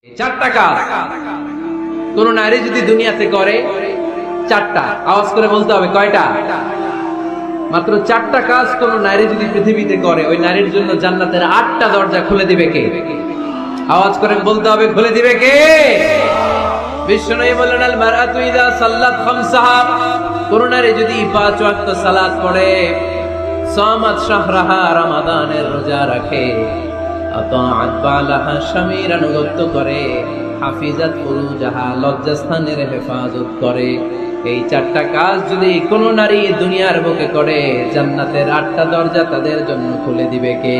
চারটা কাজ কোন নারী যদি দুনিয়াতে করে, চারটা, আওয়াজ করে বলতে হবে কয়টা? মাত্র চারটা কাজ কোন নারী যদি পৃথিবীতে করে, ওই নারীর জন্য জান্নাতের 8টা দরজা খুলে দিবে কে? আওয়াজ করে বলতে হবে, খুলে দিবে কে? বিশ্বনবী বলেন, আল মারআতু ইযা সাল্লাত খামসাহা, কোন নারী যদি 5 ওয়াক্ত সালাত পড়ে, সামাত শাহরাহা, রমাদানের রোজা রাখে, আতাআত বালাহা, স্বামীর আনুগত্য করে, হাফিজাত ফুরুজাহা, লজ্জাস্থানের হেফাজত করে, এই চারটা কাজ যদি কোন নারী দুনিয়ার বুকে করে, জান্নাতের 8টা দরজা তাদের জন্য খুলে দিবে কে?